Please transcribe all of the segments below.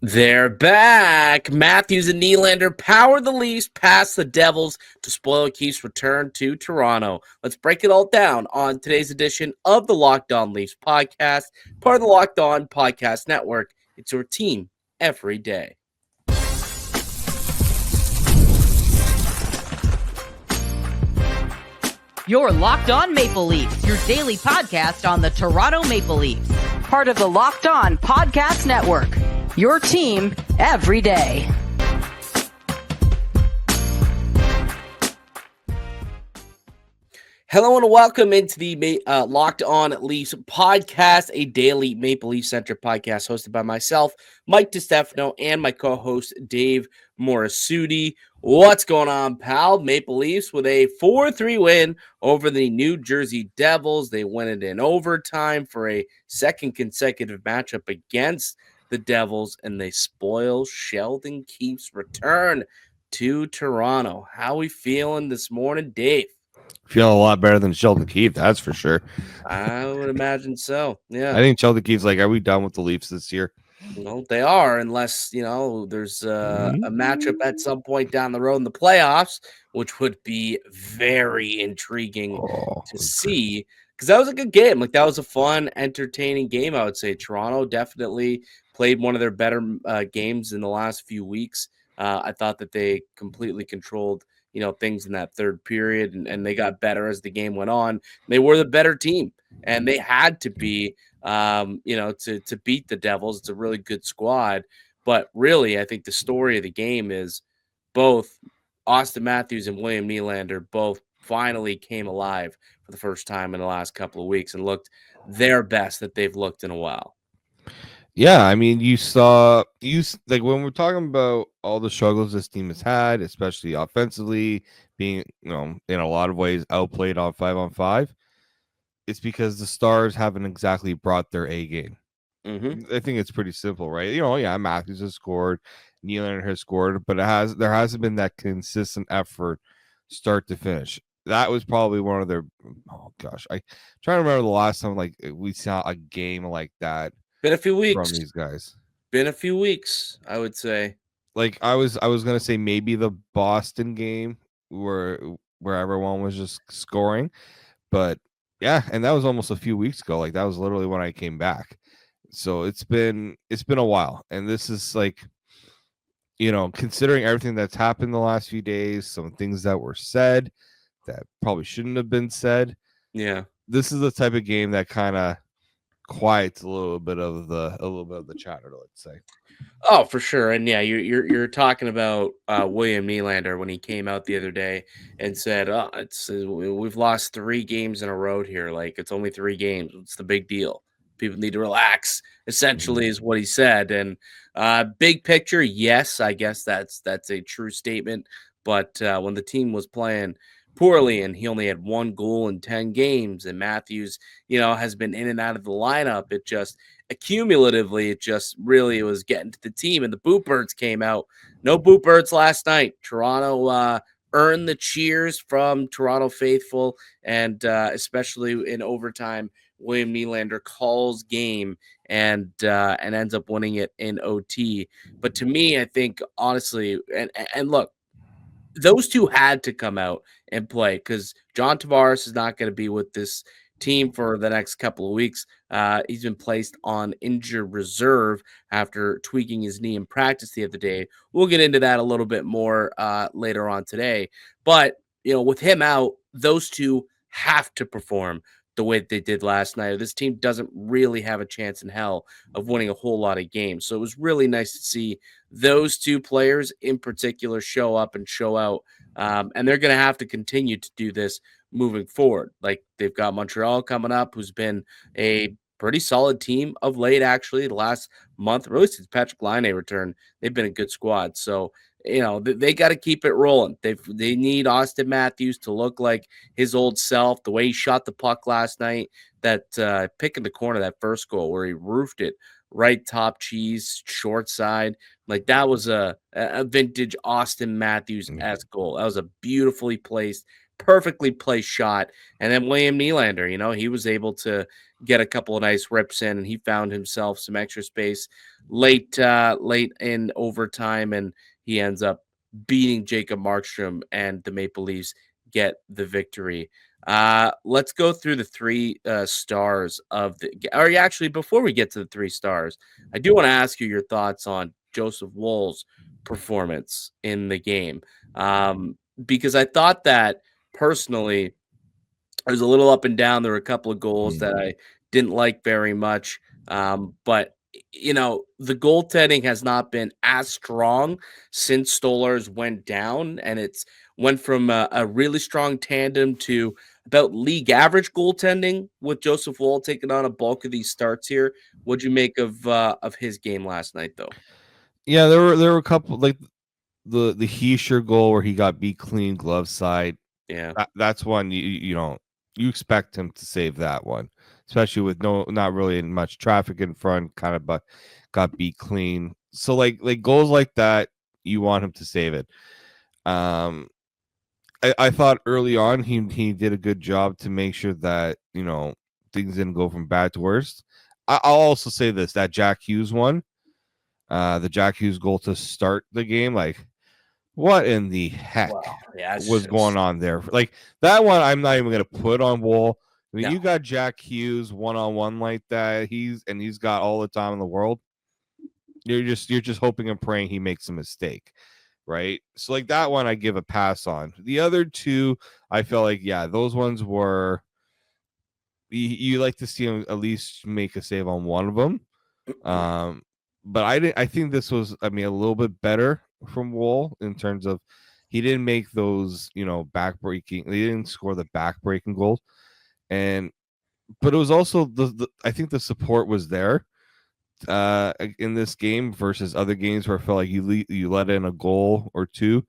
They're back. Matthews and Nylander power the Leafs past the Devils to spoil Keefe's return to Toronto. Let's break it all down on today's edition of the Locked On Leafs podcast, part of the Locked On Podcast Network. It's your team every day. You're Locked On Maple Leafs, your daily podcast on the Toronto Maple Leafs. Part of the Locked On Podcast Network. Your team every day. Hello and welcome into the Locked On Leafs podcast, a daily Maple Leaf Center podcast hosted by myself, Mike DiStefano, and my co-host, Dave Morassutti. What's going on, pal? Maple Leafs with a 4-3 win over the New Jersey Devils. They win it in overtime for a second consecutive matchup against the Devils, and they spoil Sheldon Keefe's return to Toronto. How we feeling this morning, Dave? Feeling a lot better than Sheldon Keefe, that's for sure. I would imagine so. Yeah, I think Sheldon Keefe's like, are we done with the Leafs this year? Well, they are, unless there's a matchup at some point down the road in the playoffs, which would be very intriguing to see. Because that was a good game. Like, that was a fun, entertaining game, I would say. Toronto definitely played one of their better games in the last few weeks. I thought that they completely controlled things in that third period, and they got better as the game went on. They were the better team, and they had to be, to beat the Devils. It's a really good squad, but really, I think the story of the game is both Auston Matthews and William Nylander both finally came alive for the first time in the last couple of weeks and looked their best that they've looked in a while. Yeah, I mean, like when we're talking about all the struggles this team has had, especially offensively, being in a lot of ways outplayed on 5-on-5, it's because the Stars haven't exactly brought their A game. I think it's pretty simple, right? Matthews has scored, Nylander has scored, but there hasn't been that consistent effort start to finish. That was probably one of their. Oh gosh, I trying to remember the last time like we saw a game like that. Been a few weeks from these guys. Been a few weeks, I would say. Like I was gonna say maybe the Boston game where everyone was just scoring, but yeah, and that was almost a few weeks ago. Like that was literally when I came back. So it's been a while, and this is like, considering everything that's happened the last few days, some things that were said that probably shouldn't have been said. Yeah, this is the type of game that kind of quiets a little bit of the chatter, let's say. Oh, for sure. And yeah, you're talking about William Nylander when he came out the other day and said, "Oh, we've lost 3 games in a row here. Like, it's only 3 games. What's the big deal? People need to relax." Essentially, is what he said. And big picture, yes, I guess that's a true statement. But when the team was playing poorly and he only had 1 goal in 10 games, and Matthews, has been in and out of the lineup, it just accumulatively, it was getting to the team, and the Boot Birds came out. No Boot Birds last night. Toronto earned the cheers from Toronto faithful, and especially in overtime, William Nylander calls game and ends up winning it in OT. But to me, I think honestly, and look, those two had to come out and play because John Tavares is not going to be with this team for the next couple of weeks. He's been placed on injured reserve after tweaking his knee in practice the other day. We'll get into that a little bit more later on today. But, with him out, those two have to perform the way that they did last night. This team doesn't really have a chance in hell of winning a whole lot of games. So it was really nice to see those two players in particular show up and show out. And they're going to have to continue to do this moving forward. Like, they've got Montreal coming up, who's been a pretty solid team of late, actually. The last month, really since Patrick Laine returned, they've been a good squad. So, they got to keep it rolling. They need Auston Matthews to look like his old self, the way he shot the puck last night, that pick in the corner, that first goal where he roofed it right top cheese, short side. Like, that was a vintage Auston Matthews-esque goal. That was a beautifully placed perfectly placed shot. And then William Nylander, he was able to get a couple of nice rips in, and he found himself some extra space late in overtime, and he ends up beating Jacob Markstrom, and the Maple Leafs get the victory. Let's go through the three stars of the. Or actually, before we get to the three stars, I do want to ask you your thoughts on Joseph Woll's performance in the game, because I thought that personally, it was a little up and down. There were a couple of goals that I didn't like very much, but the goaltending has not been as strong since Stolarz went down, and it's went from a really strong tandem to about league average goaltending with Joseph Woll taking on a bulk of these starts here. What'd you make of his game last night, though? Yeah, there were a couple, like the Heischer goal where he got beat clean glove side. Yeah, That's one you expect him to save that one, especially with not really much traffic in front, kind of, but got beat clean. So like goals like that, you want him to save it. I thought early on he did a good job to make sure that things didn't go from bad to worse. I'll also say this, that Jack Hughes one, the Jack Hughes goal to start the game, like what in the heck was going on there? Like that one, I'm not even gonna put on Woll. I mean, No. you got Jack Hughes one-on-one like that. He's got all the time in the world. You're just hoping and praying he makes a mistake, right? So like that one, I give a pass on. The other two, I felt like, yeah, those ones were. You like to see him at least make a save on one of them. But I think this was, I mean, a little bit better from Woll in terms of he didn't make those, backbreaking. He didn't score the backbreaking goals, but it was also I think the support was there in this game versus other games where I felt like you let in a goal or two,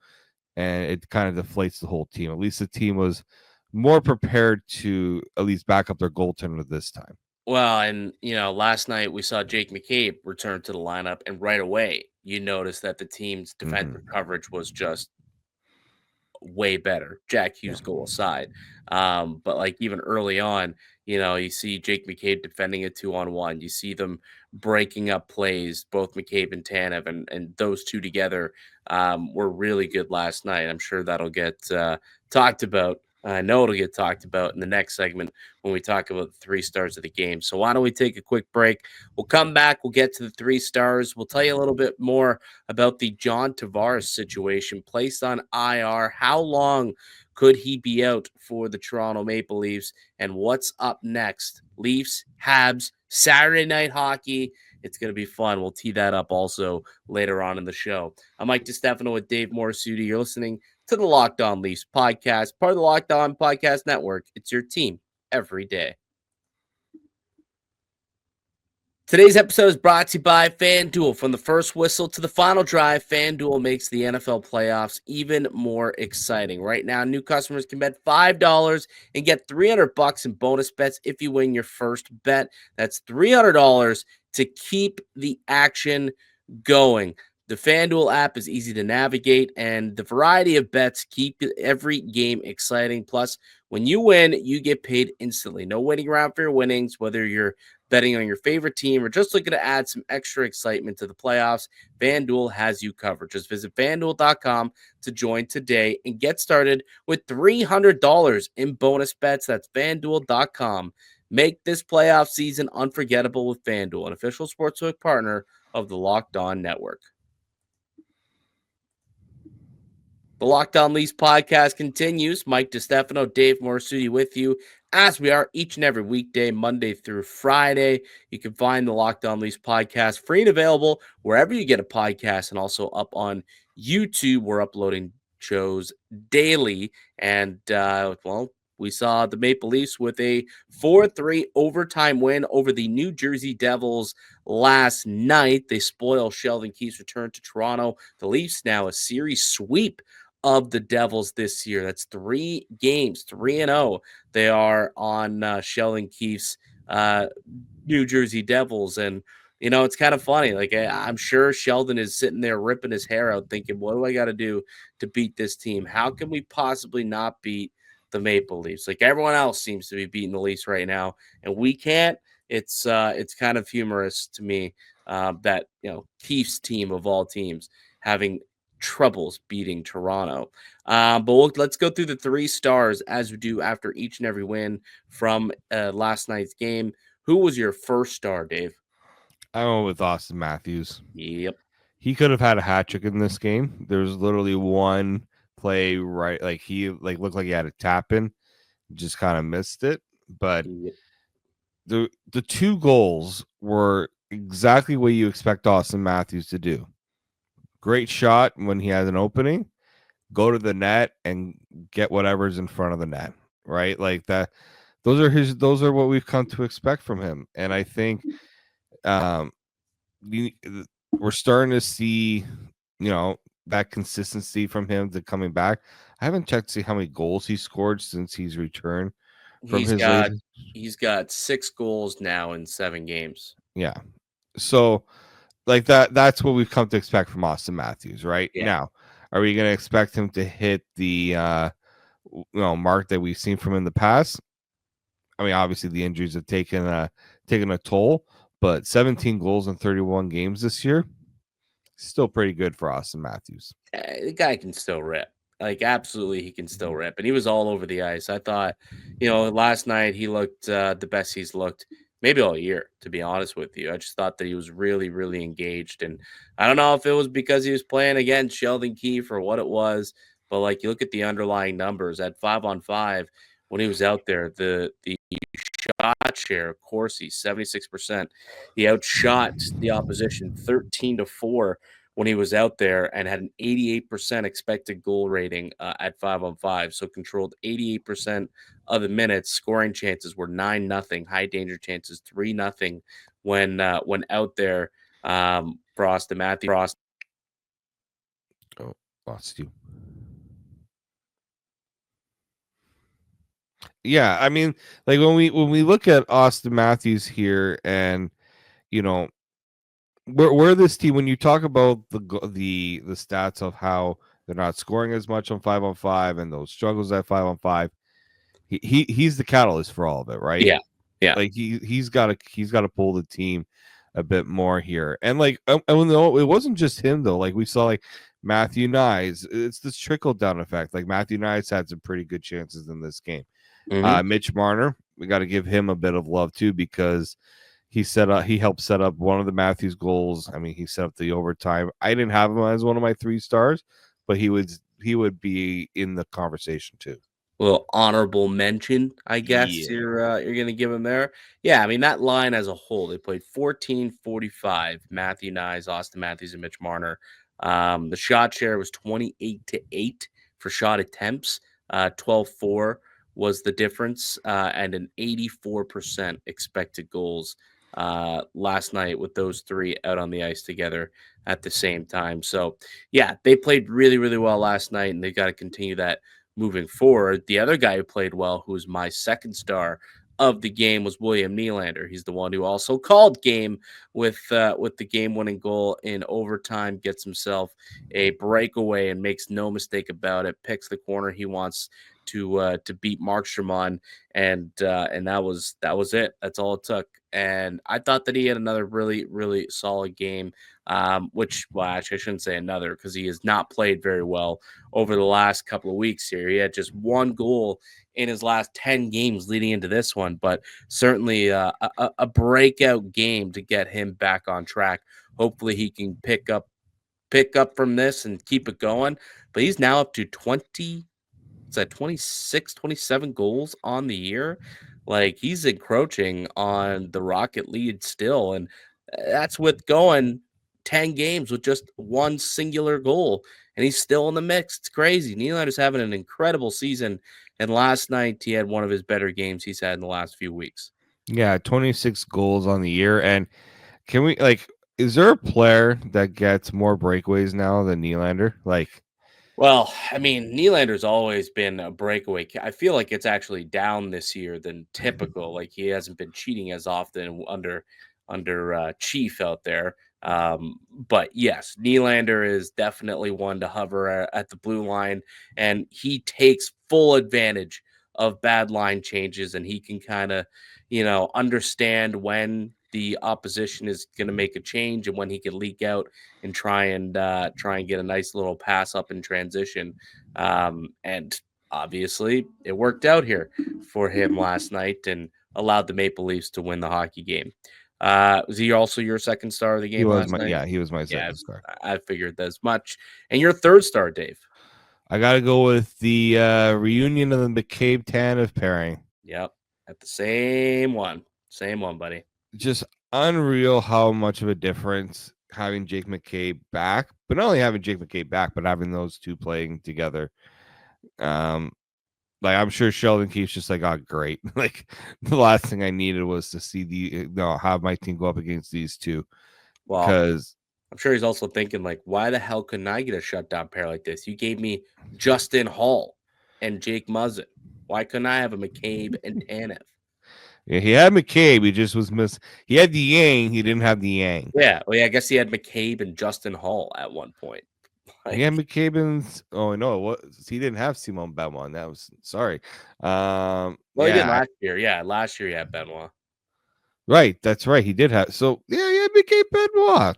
and it kind of deflates the whole team. At least the team was more prepared to at least back up their goaltender this time. Well, and last night we saw Jake McCabe return to the lineup, and right away you noticed that the team's defensive coverage was just way better. Jack Hughes goal aside, but like even early on, you see Jake McCabe defending a 2-on-1. You see them breaking up plays, both McCabe and Tanev, and those two together were really good last night. I'm sure that'll get talked about. I know it'll get talked about in the next segment when we talk about the three stars of the game. So why don't we take a quick break? We'll come back. We'll get to the three stars. We'll tell you a little bit more about the John Tavares situation, placed on IR. How long could he be out for the Toronto Maple Leafs? And what's up next? Leafs, Habs, Saturday night hockey. It's going to be fun. We'll tee that up also later on in the show. I'm Mike DiStefano with Dave Morassutti. You're listening to the Locked On Leafs podcast, part of the Locked On Podcast Network. It's your team every day. Today's episode is brought to you by FanDuel. From the first whistle to the final drive, FanDuel makes the NFL playoffs even more exciting. Right now, new customers can bet $5 and get $300 in bonus bets if you win your first bet. That's $300 to keep the action going. The FanDuel app is easy to navigate, and the variety of bets keep every game exciting. Plus, when you win, you get paid instantly. No waiting around for your winnings, whether you're betting on your favorite team or just looking to add some extra excitement to the playoffs. FanDuel has you covered. Just visit FanDuel.com to join today and get started with $300 in bonus bets. That's FanDuel.com. Make this playoff season unforgettable with FanDuel, an official sportsbook partner of the Locked On Network. The Locked On Leafs podcast continues. Mike DiStefano, Dave Morassutti with you, as we are each and every weekday, Monday through Friday. You can find the Locked On Leafs podcast free and available wherever you get a podcast, and also up on YouTube. We're uploading shows daily. And, we saw the Maple Leafs with a 4-3 overtime win over the New Jersey Devils last night. They spoil Sheldon Keefe's return to Toronto. The Leafs now a series sweep of the Devils this year. That's 3 games, 3-0. They are on Sheldon Keefe's New Jersey Devils. And, it's kind of funny. Like, I'm sure Sheldon is sitting there ripping his hair out thinking, what do I got to do to beat this team? How can we possibly not beat the Maple Leafs. Like everyone else seems to be beating the Leafs right now, and we can't. It's kind of humorous to me that Keefe's team of all teams having troubles beating Toronto. But let's go through the 3 stars as we do after each and every win from last night's game. Who was your first star, Dave? I went with Auston Matthews. Yep. He could have had a hat trick in this game. There's literally one play right, like he looked like he had a tap in, just kind of missed it. But Yep. the 2 goals were exactly what you expect Auston Matthews to do. Great shot when he has an opening, go to the net and get whatever's in front of the net, right? Like that. Those are what we've come to expect from him. And I think we're starting to see, that consistency from him to coming back. I haven't checked to see how many goals he scored since he's returned from He's his got latest. he's got 6 goals now in 7 games. Yeah. So like that's what we've come to expect from Auston Matthews, right? Yeah. Now, are we going to expect him to hit the mark that we've seen from in the past? I mean, obviously the injuries have taken a toll, but 17 goals in 31 games this year, still pretty good for Auston Matthews. The guy can still rip. Like, absolutely, he can still rip. And he was all over the ice. I thought, last night he looked the best he's looked maybe all year, to be honest with you. I just thought that he was really, really engaged. And I don't know if it was because he was playing against Sheldon Keefe or what it was, but like you look at the underlying numbers at 5-on-5 when he was out there, the shot share, of course, he's 76%. He outshot the opposition 13-4 when he was out there and had an 88% expected goal rating at 5-on-5. So controlled 88% of the minutes. Scoring chances were 9-0. High danger chances 3-0 when out there for Auston Matthews. Oh, lost you. Yeah, I mean, like when we look at Auston Matthews here, and where this team, when you talk about the stats of how they're not scoring as much on 5-on-5 and those struggles at 5-on-5, he's the catalyst for all of it, right? Yeah. Like he's got to pull the team a bit more here, and like it wasn't just him though. Like we saw like Matthew Nyes, it's this trickle down effect. Like Matthew Nyes had some pretty good chances in this game. Mm-hmm. Mitch Marner, we got to give him a bit of love too, because he helped set up one of the Matthews goals. I mean, he set up the overtime. I didn't have him as one of my 3 stars, but he would be in the conversation too. Little honorable mention, I guess you're gonna give him there. Yeah, I mean that line as a whole, they played 14-45. Matthew Nyes, Auston Matthews, and Mitch Marner. The shot share was 28-8 for shot attempts. 12-4 was the difference, and an 84% expected goals last night with those 3 out on the ice together at the same time. So yeah, they played really, really well last night, and they've got to continue that moving forward. The other guy who played well, who was my second star of the game, was William Nylander. He's the one who also called game with the game-winning goal in overtime, gets himself a breakaway and makes no mistake about it, picks the corner he wants to beat Markstrom on, and that was it. That's all it took. And I thought that he had another really, really solid game, which, well, actually, I shouldn't say another, because he has not played very well over the last couple of weeks here. He had just 1 goal in his last 10 games leading into this one, but certainly a breakout game to get him back on track. Hopefully he can pick up from this and keep it going. But he's now up to 26, 27 goals on the year. Like, he's encroaching on the Rocket lead still, and that's with going 10 games with just 1 singular goal, and he's still in the mix. It's crazy. Nylander's having an incredible season, and last night he had one of his better games he's had in the last few weeks. Yeah, 26 goals on the year. And can we, like, is there a player that gets more breakaways now than Nylander? Like, well, I mean, Nylander's always been a breakaway. I feel like it's actually down this year than typical. Like, he hasn't been cheating as often under Chief out there. But yes, Nylander is definitely one to hover at the blue line, and he takes full advantage of bad line changes, and he can kind of, understand when the opposition is going to make a change and when he can leak out and try and get a nice little pass up in transition. And obviously, it worked out here for him last night and allowed the Maple Leafs to win the hockey game. Was he also your second star of the game last night? He was my Yeah, second star. I figured as much. And your third star, Dave? I got to go with the reunion of the McCabe-Tanev pairing. Yep, at the same one, buddy. Just unreal how much of a difference having Jake McCabe back, but not only having Jake McCabe back, but having those two playing together. Like I'm sure Sheldon Keefe's just like, oh, great. Like the last thing I needed was to see have my team go up against these two. Well, because I'm sure he's also thinking like, why the hell couldn't I get a shutdown pair like this? You gave me Justin Hall and Jake Muzzin. Why couldn't I have a McCabe and Tanev? Yeah, he had McCabe. He just was miss. He had the Yang. He didn't have the Yang. Yeah, well, yeah, I guess he had McCabe and Justin Hall at one point. He had McCabe and no, what he didn't have Simon Benoit. That was sorry. Well, he did last year. Yeah, last year he had Benoit. Right, that's right. He did have. So yeah, he had McCabe Benoit.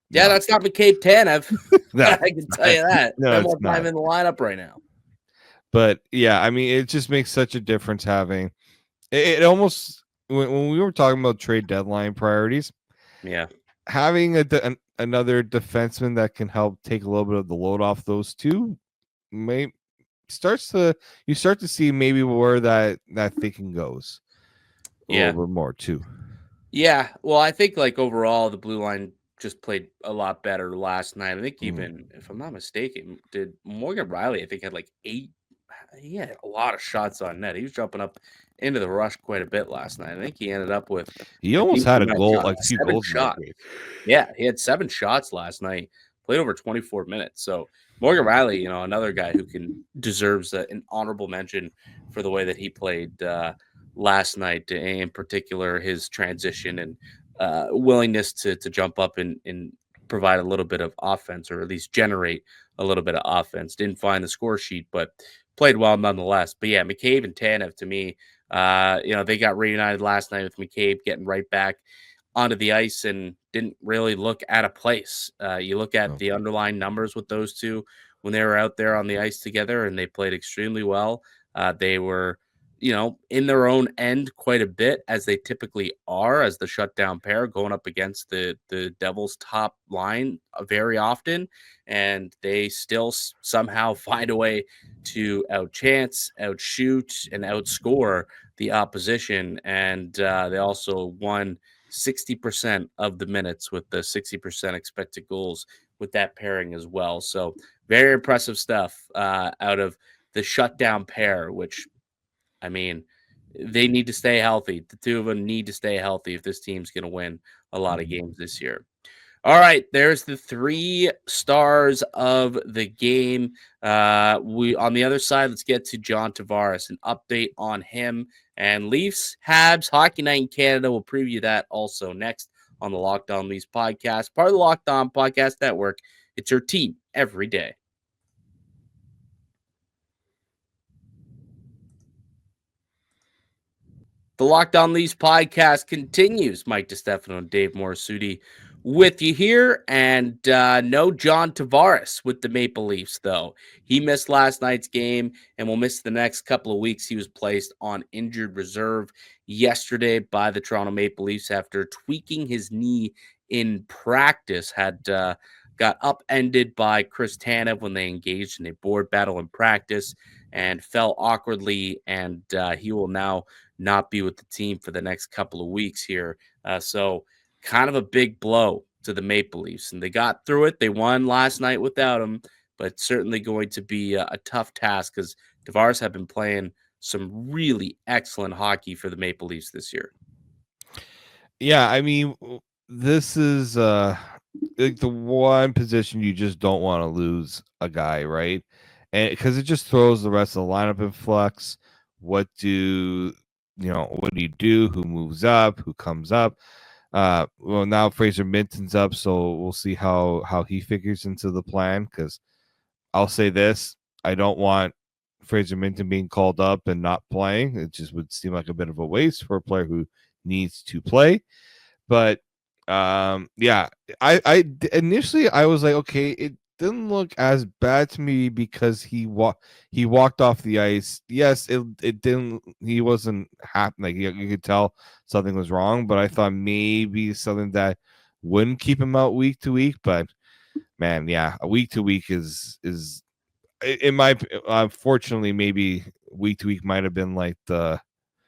Yeah, that's not McCabe Tanev. No, I can tell you that. No, Benoit's not in the lineup right now. But yeah, I mean, it just makes such a difference having it almost when we were talking about trade deadline priorities. Yeah, having another defenseman that can help take a little bit of the load off those two you start to see maybe where that thinking goes a little bit more too. Yeah, well, I think like overall the blue line just played a lot better last night. I think even if I'm not mistaken, did Morgan Riley I think had like 8. He had a lot of shots on net. He was jumping up into the rush quite a bit last night. I think he ended up with. He almost had a goal, like 2 goals. Yeah, he had 7 shots last night. Played over 24 minutes. So Morgan Riley, another guy who deserves an honorable mention for the way that he played last night. In particular, his transition and willingness to jump up and provide a little bit of offense, or at least generate a little bit of offense. Didn't find the score sheet, but played well nonetheless. But yeah, McCabe and Tanev, to me, they got reunited last night with McCabe getting right back onto the ice and didn't really look out of place. You look at the underlying numbers with those two when they were out there on the ice together, and they played extremely well. They were, in their own end quite a bit, as they typically are as the shutdown pair going up against the Devils' top line very often. And they still somehow find a way to outchance, outshoot, and outscore the opposition. And they also won 60% of the minutes with the 60% expected goals with that pairing as well. So very impressive stuff out of the shutdown pair, which, I mean, they need to stay healthy. The two of them need to stay healthy if this team's going to win a lot of games this year. All right, there's the 3 stars of the game. We on the other side, let's get to John Tavares, an update on him and Leafs, Habs, Hockey Night in Canada. We'll preview that also next on the Locked On Leafs podcast, part of the Locked On Podcast Network. It's your team every day. The Locked On Leafs podcast continues. Mike DiStefano and Dave Morassutti with you here. And no John Tavares with the Maple Leafs, though. He missed last night's game and will miss the next couple of weeks. He was placed on injured reserve yesterday by the Toronto Maple Leafs after tweaking his knee in practice. Had got upended by Chris Tanev when they engaged in a board battle in practice and fell awkwardly. And he will now not be with the team for the next couple of weeks here. So kind of a big blow to the Maple Leafs. And they got through it. They won last night without him, but certainly going to be a tough task because Tavares have been playing some really excellent hockey for the Maple Leafs this year. Yeah, I mean, this is like the one position you just don't want to lose a guy, right? And because it just throws the rest of the lineup in flux. What do you do? Who moves up? Who comes up? Well, now Fraser Minton's up, so we'll see how he figures into the plan. Because I'll say this: I don't want Fraser Minton being called up and not playing. It just would seem like a bit of a waste for a player who needs to play. But yeah, I initially I was like, okay, it didn't look as bad to me because he walked off the ice. Yes, it didn't. He wasn't happy. Like you could tell something was wrong. But I thought maybe something that wouldn't keep him out week to week. But man, yeah, a week to week is in my unfortunately maybe week to week might have been like the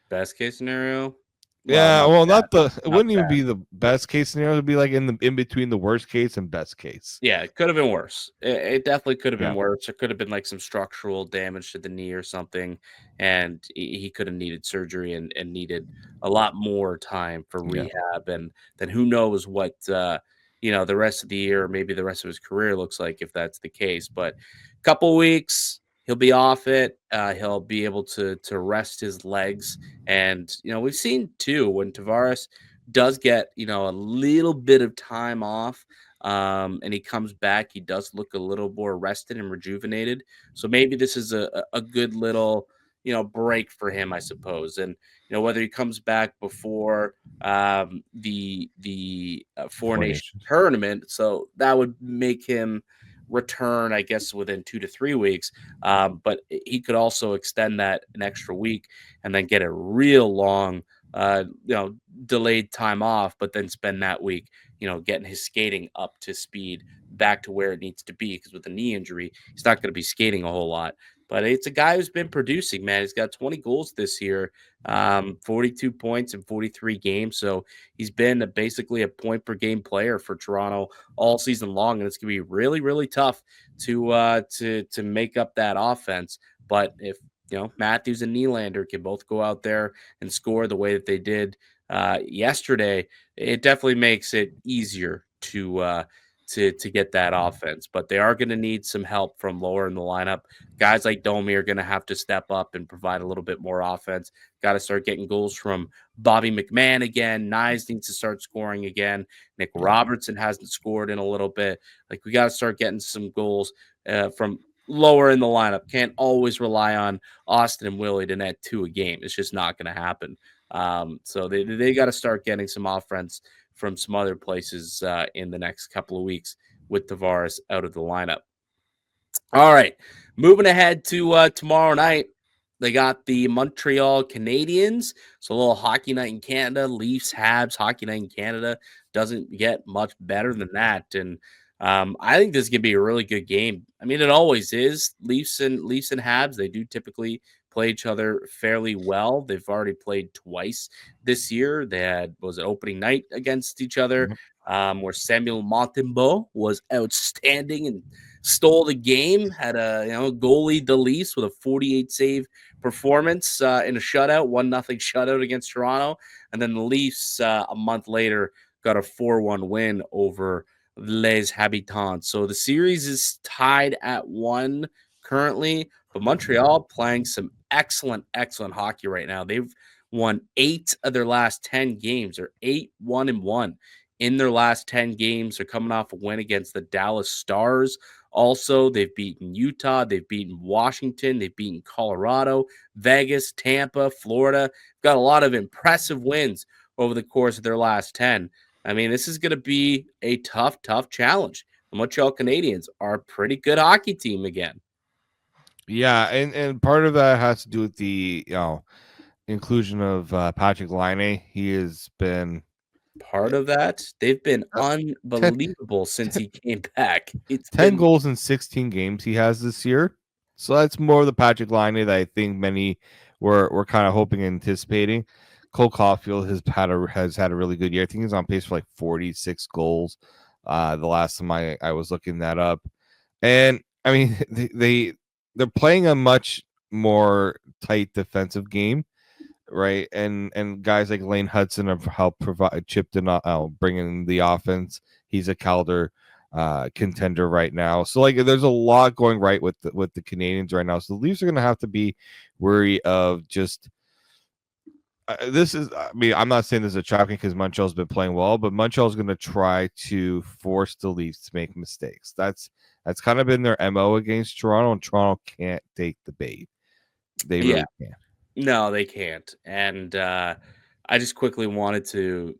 Best case scenario. yeah, well, not the. It Not wouldn't even bad. be the best case scenario. It'd be like in between the worst case and best case. Yeah, it could have been worse. It definitely could have been Yeah. worse. It could have been like some structural damage to the knee or something, and he could have needed surgery and needed a lot more time for Yeah. rehab. And then who knows what the rest of the year, or maybe the rest of his career looks like if that's the case. But a couple weeks, he'll be off it. He'll be able to rest his legs, and we've seen too when Tavares does get a little bit of time off. And he comes back, he does look a little more rested and rejuvenated. So maybe this is a good little, break for him, I suppose. And whether he comes back before the Four Four Nations Nations. tournament, so that would make him return, I guess, within 2 to 3 weeks. But he could also extend that an extra week and then get a real long, delayed time off, but then spend that week getting his skating up to speed back to where it needs to be. Because with a knee injury, he's not going to be skating a whole lot. But it's a guy who's been producing, man. He's got 20 goals this year, 42 points in 43 games. So he's been basically a point per game player for Toronto all season long, and it's going to be really, really tough to make up that offense. But if Matthews and Nylander can both go out there and score the way that they did yesterday, it definitely makes it easier to get that offense. But they are going to need some help from lower in the lineup. Guys like Domi are going to have to step up and provide a little bit more offense. Got to start getting goals from Bobby McMahon again. Nyes needs to start scoring again. Nick Robertson hasn't scored in a little bit. Like, we got to start getting some goals from lower in the lineup. Can't always rely on Auston and Willie to net 2 a game. It's just not going to happen. So they got to start getting some offense from some other places in the next couple of weeks with Tavares out of the lineup. All right, moving ahead to tomorrow night. They got the Montreal Canadiens. So a little hockey night in Canada. Leafs, Habs, hockey night in Canada. Doesn't get much better than that. And I think this is going to be a really good game. I mean, it always is. Leafs and Habs, they do typically play each other fairly well. They've already played twice this year. They had, was it opening night against each other, where Samuel Montembeault was outstanding and stole the game. Had a goalie Delis with a 48 save performance in a shutout, 1-0 shutout against Toronto, and then the Leafs a month later got a 4-1 win over Les Habitants. So the series is tied at 1 currently, but Montreal playing some excellent hockey right now. They've won 8 of their last 10 games, or 8-1-1 in their last 10 games. They're coming off a win against the Dallas Stars. Also, they've beaten Utah, they've beaten Washington, they've beaten Colorado, Vegas, Tampa, Florida. Got a lot of impressive wins over the course of their last 10. I mean, this is going to be a tough challenge. The Montreal Canadiens are a pretty good hockey team again. Yeah, and part of that has to do with the inclusion of Patrick Laine. He has been part of that. They've been unbelievable since he came back. It's 10 goals in 16 games he has this year. So that's more of the Patrick Laine that I think many were kind of hoping and anticipating. Cole Caulfield has had a really good year. I think he's on pace for like 46 goals. The last time I was looking that up. And I mean, they're playing a much more tight defensive game, right? And guys like Lane Hudson have helped provide chipped in, bringing the offense. He's a Calder contender right now. So like, there's a lot going right with the Canadiens right now. So the Leafs are going to have to be wary of just. This is, I mean, I'm not saying this is a trap because Montreal's been playing well, but Montreal's going to try to force the Leafs to make mistakes. That's kind of been their MO against Toronto, and Toronto can't take the bait. They Yeah. really can't. No, they can't. And I just quickly wanted to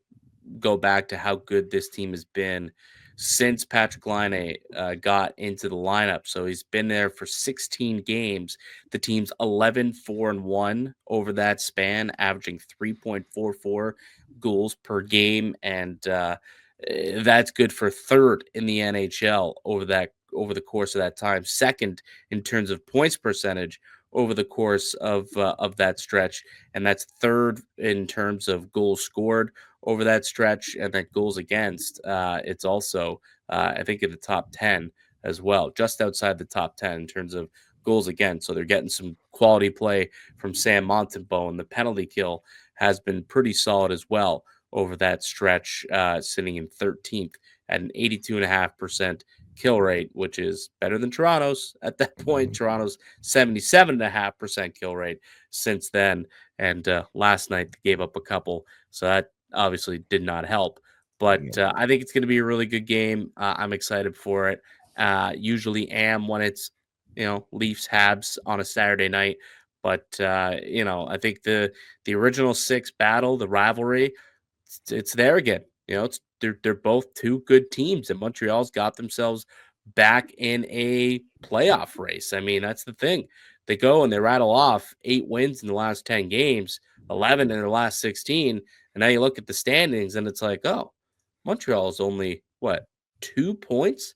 go back to how good this team has been since Patrick Laine got into the lineup. So he's been there for 16 games. The team's 11-4-1 over that span, averaging 3.44 goals per game, and that's good for third in the NHL over the course of that time. Second in terms of points percentage over the course of that stretch, and that's third in terms of goals scored over that stretch, and then goals against. It's also, I think, in the top 10 as well, just outside the top 10 in terms of goals against. So they're getting some quality play from Sam Montembeault, and the penalty kill has been pretty solid as well over that stretch, sitting in 13th at an 82.5% kill rate, which is better than Toronto's at that point. Toronto's 77.5% kill rate since then. And last night they gave up a couple. So that obviously did not help. But I think it's going to be a really good game. I'm excited for it. Usually am when it's, Leafs Habs on a Saturday night. But, I think the original six battle, the rivalry, it's there again. They're both two good teams, and Montreal's got themselves back in a playoff race. I mean, that's the thing. They go and they rattle off 8 wins in the last 10 games, 11 in their last 16, and now you look at the standings and it's like, oh, Montreal is only what 2 points,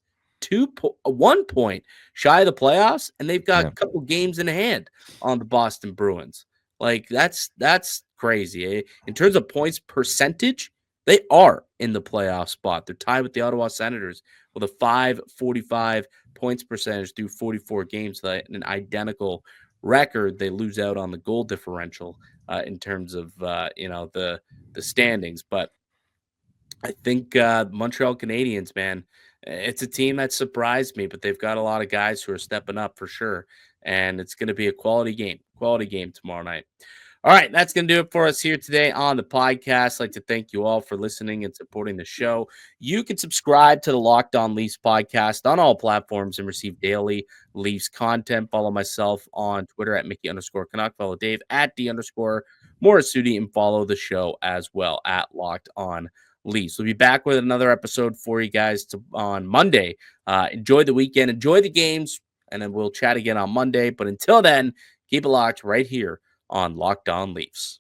1 point shy of the playoffs, and they've got a couple games in hand on the Boston Bruins. Like that's crazy. In terms of points percentage, they are in the playoff spot. They're tied with the Ottawa Senators with a 545 points percentage through 44 games, an identical record. They lose out on the goal differential in terms of the standings, but I think Montreal Canadiens, man, it's a team that surprised me, but they've got a lot of guys who are stepping up for sure, and it's going to be a quality game tomorrow night. All right, that's going to do it for us here today on the podcast. I'd like to thank you all for listening and supporting the show. You can subscribe to the Locked On Leafs podcast on all platforms and receive daily Leafs content. Follow myself on Twitter at Mickey_Canuck. Follow Dave at D_Morassutti, and follow the show as well at Locked On Leafs. We'll be back with another episode for you guys on Monday. Enjoy the weekend, enjoy the games, and then we'll chat again on Monday. But until then, keep it locked right here on Locked On Leafs.